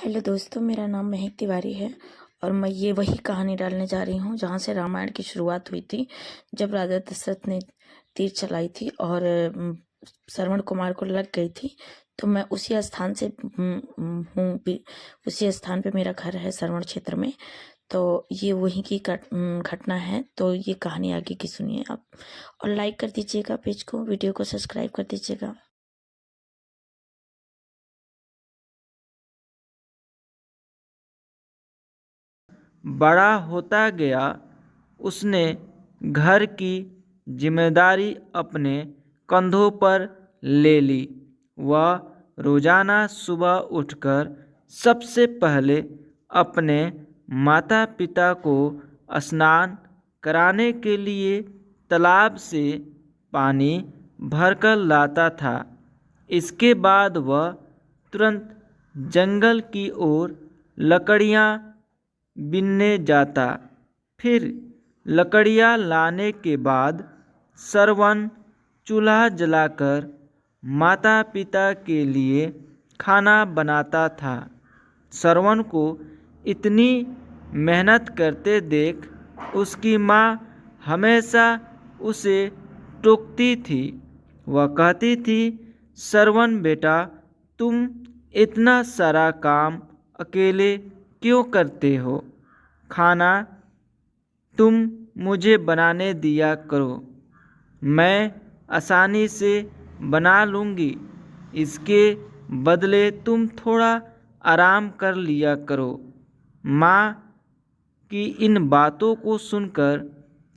Hello दोस्तों, मेरा नाम महक तिवारी है और मैं ये वही कहानी डालने जा रही हूँ जहाँ से रामायण की शुरुआत हुई थी। जब राजा दशरथ ने तीर चलाई थी और श्रवण कुमार को लग गई थी, तो मैं उसी स्थान से हूँ भी। उसी स्थान पे मेरा घर है, श्रवण क्षेत्र में। तो ये वहीं की घटना है। तो ये कहानी आगे की सुनिए आप, और लाइक कर दीजिएगा पेज को, वीडियो को सब्सक्राइब कर दीजिएगा। बड़ा होता गया, उसने घर की जिम्मेदारी अपने कंधों पर ले ली। वह रोजाना सुबह उठकर सबसे पहले अपने माता पिता को स्नान कराने के लिए तालाब से पानी भरकर लाता था। इसके बाद वह तुरंत जंगल की ओर लकड़ियाँ बीनने जाता। फिर लकड़ियाँ लाने के बाद श्रवण चूल्हा जलाकर माता पिता के लिए खाना बनाता था। श्रवण को इतनी मेहनत करते देख उसकी माँ हमेशा उसे टोकती थी। वह कहती थी, श्रवण बेटा, तुम इतना सारा काम अकेले क्यों करते हो? खाना तुम मुझे बनाने दिया करो, मैं आसानी से बना लूँगी। इसके बदले तुम थोड़ा आराम कर लिया करो। माँ की इन बातों को सुनकर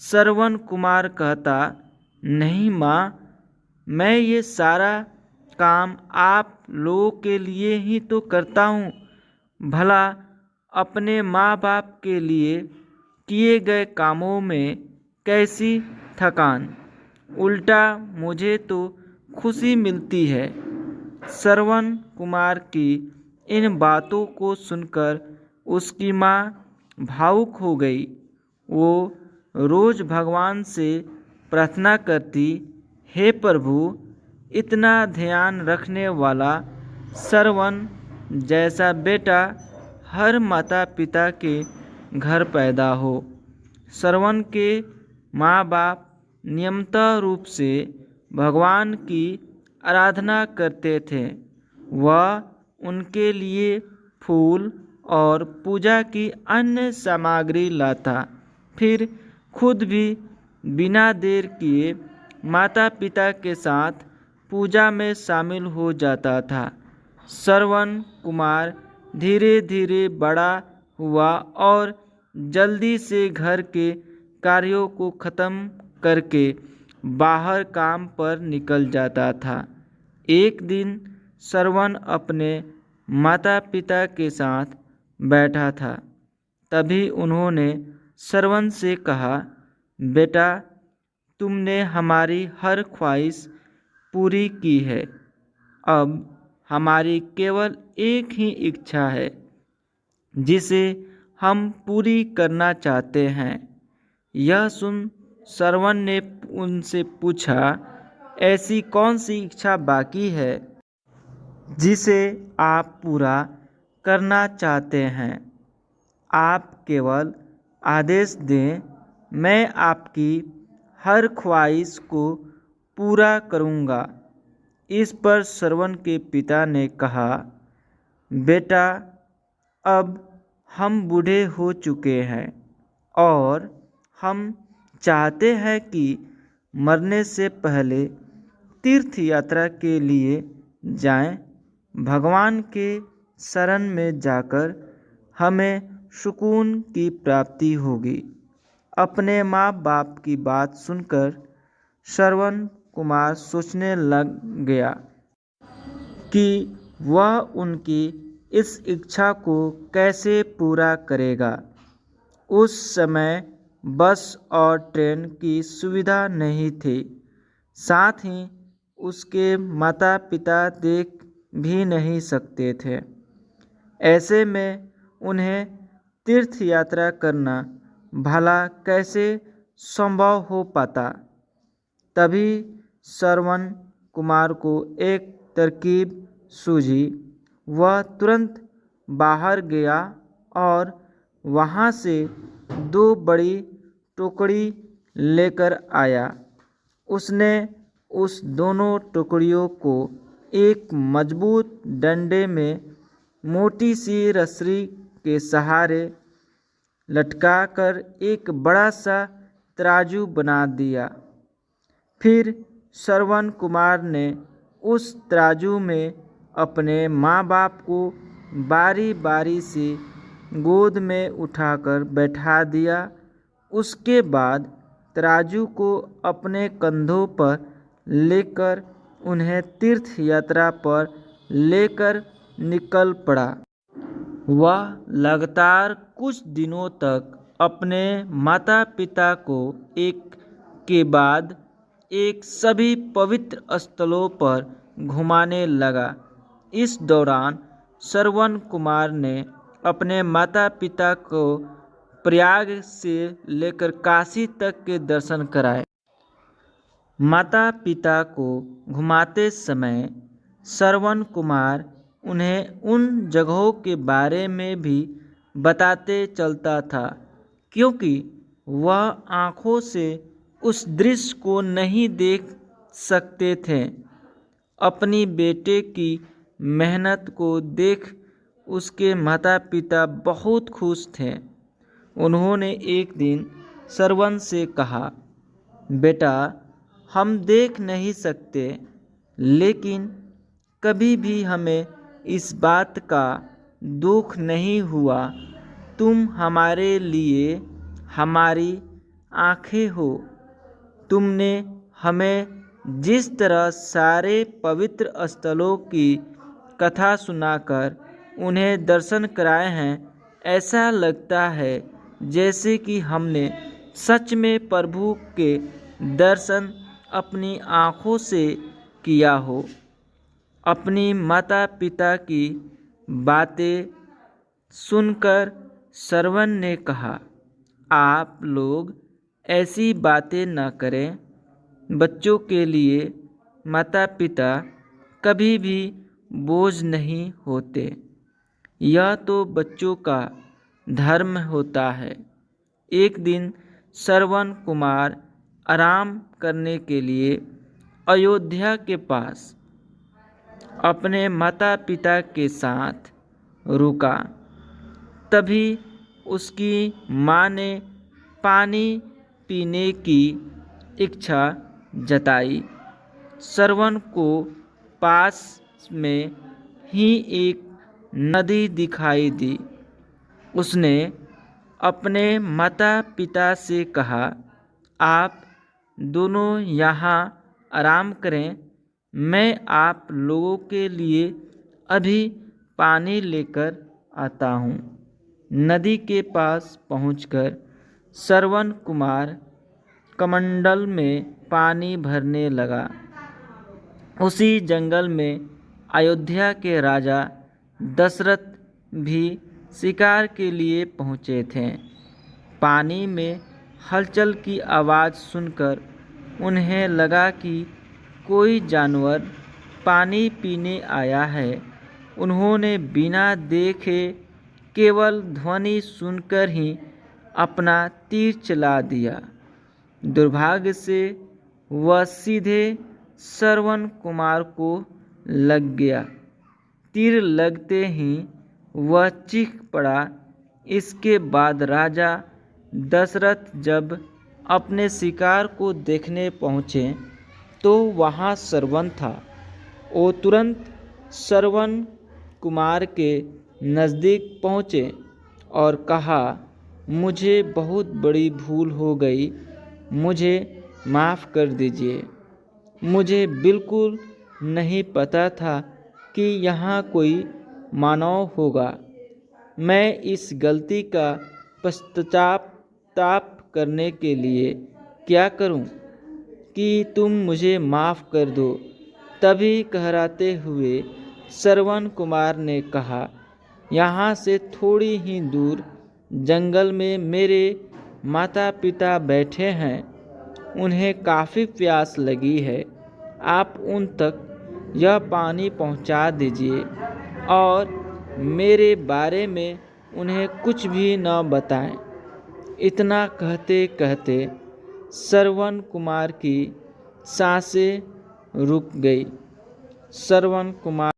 श्रवण कुमार कहता, नहीं माँ, मैं ये सारा काम आप लोगों के लिए ही तो करता हूँ। भला अपने माँ बाप के लिए किए गए कामों में कैसी थकान, उल्टा मुझे तो खुशी मिलती है। श्रवण कुमार की इन बातों को सुनकर उसकी माँ भावुक हो गई। वो रोज भगवान से प्रार्थना करती, हे प्रभु, इतना ध्यान रखने वाला श्रवण जैसा बेटा हर माता पिता के घर पैदा हो। श्रवण के माँ बाप नियमित रूप से भगवान की आराधना करते थे। वह उनके लिए फूल और पूजा की अन्य सामग्री लाता, फिर खुद भी बिना देर किए माता पिता के साथ पूजा में शामिल हो जाता था। श्रवण कुमार धीरे धीरे बड़ा हुआ और जल्दी से घर के कार्यों को खत्म करके बाहर काम पर निकल जाता था। एक दिन श्रवण अपने माता पिता के साथ बैठा था। तभी उन्होंने श्रवण से कहा, बेटा, तुमने हमारी हर ख्वाहिश पूरी की है। अब हमारी केवल एक ही इच्छा है जिसे हम पूरी करना चाहते हैं। यह सुन श्रवण ने उनसे पूछा, ऐसी कौन सी इच्छा बाकी है जिसे आप पूरा करना चाहते हैं? आप केवल आदेश दें, मैं आपकी हर ख्वाहिश को पूरा करूंगा। इस पर श्रवण के पिता ने कहा, बेटा, अब हम बूढ़े हो चुके हैं और हम चाहते हैं कि मरने से पहले तीर्थ यात्रा के लिए जाएं। भगवान के शरण में जाकर हमें सुकून की प्राप्ति होगी। अपने माँ बाप की बात सुनकर श्रवण कुमार सोचने लग गया कि वह उनकी इस इच्छा को कैसे पूरा करेगा। उस समय बस और ट्रेन की सुविधा नहीं थी। साथ ही उसके माता पिता देख भी नहीं सकते थे। ऐसे में उन्हें तीर्थ यात्रा करना भला कैसे संभव हो पाता। तभी श्रवण कुमार को एक तरकीब सूझी। वह तुरंत बाहर गया और वहाँ से 2 बड़ी टोकरी लेकर आया। उसने उस दोनों टोकरियों को एक मजबूत डंडे में मोटी सी रस्सी के सहारे लटकाकर एक बड़ा सा तराजू बना दिया। फिर श्रवण कुमार ने उस तराजू में अपने माँ बाप को बारी बारी से गोद में उठाकर बैठा दिया। उसके बाद तराजू को अपने कंधों पर लेकर उन्हें तीर्थ यात्रा पर लेकर निकल पड़ा। वह लगातार कुछ दिनों तक अपने माता पिता को एक के बाद एक सभी पवित्र स्थलों पर घुमाने लगा। इस दौरान श्रवण कुमार ने अपने माता पिता को प्रयाग से लेकर काशी तक के दर्शन कराए। माता पिता को घुमाते समय श्रवण कुमार उन्हें उन जगहों के बारे में भी बताते चलता था, क्योंकि वह आँखों से उस दृश्य को नहीं देख सकते थे। अपनी बेटे की मेहनत को देख उसके माता पिता बहुत खुश थे। उन्होंने एक दिन श्रवण से कहा, बेटा, हम देख नहीं सकते, लेकिन कभी भी हमें इस बात का दुख नहीं हुआ। तुम हमारे लिए हमारी आँखें हो। तुमने हमें जिस तरह सारे पवित्र स्थलों की कथा सुनाकर उन्हें दर्शन कराए हैं, ऐसा लगता है जैसे कि हमने सच में प्रभु के दर्शन अपनी आँखों से किया हो। अपनी माता पिता की बातें सुनकर श्रवण ने कहा, आप लोग ऐसी बातें न करें। बच्चों के लिए माता पिता कभी भी बोझ नहीं होते। यह तो बच्चों का धर्म होता है। एक दिन श्रवण कुमार आराम करने के लिए अयोध्या के पास अपने माता पिता के साथ रुका। तभी उसकी माँ ने पानी पीने की इच्छा जताई। श्रवण को पास में ही एक नदी दिखाई दी। उसने अपने माता पिता से कहा, आप दोनों यहाँ आराम करें, मैं आप लोगों के लिए अभी पानी लेकर आता हूँ। नदी के पास पहुंचकर श्रवण कुमार कमंडल में पानी भरने लगा। उसी जंगल में अयोध्या के राजा दशरथ भी शिकार के लिए पहुँचे थे। पानी में हलचल की आवाज़ सुनकर उन्हें लगा कि कोई जानवर पानी पीने आया है। उन्होंने बिना देखे केवल ध्वनि सुनकर ही अपना तीर चला दिया। दुर्भाग्य से वह सीधे श्रवण कुमार को लग गया। तीर लगते ही वह चीख पड़ा। इसके बाद राजा दशरथ जब अपने शिकार को देखने पहुँचे तो वहाँ श्रवण था। वो तुरंत श्रवण कुमार के नज़दीक पहुँचे और कहा, मुझे बहुत बड़ी भूल हो गई, मुझे माफ़ कर दीजिए। मुझे बिल्कुल नहीं पता था कि यहाँ कोई मानव होगा। मैं इस गलती का पश्चाताप करने के लिए क्या करूं कि तुम मुझे माफ़ कर दो। तभी कहराते हुए श्रवण कुमार ने कहा, यहाँ से थोड़ी ही दूर जंगल में मेरे माता पिता बैठे हैं। उन्हें काफ़ी प्यास लगी है। आप उन तक यह पानी पहुँचा दीजिए और मेरे बारे में उन्हें कुछ भी न बताएं। इतना कहते कहते श्रवण कुमार की सांसें रुक गई। श्रवण कुमार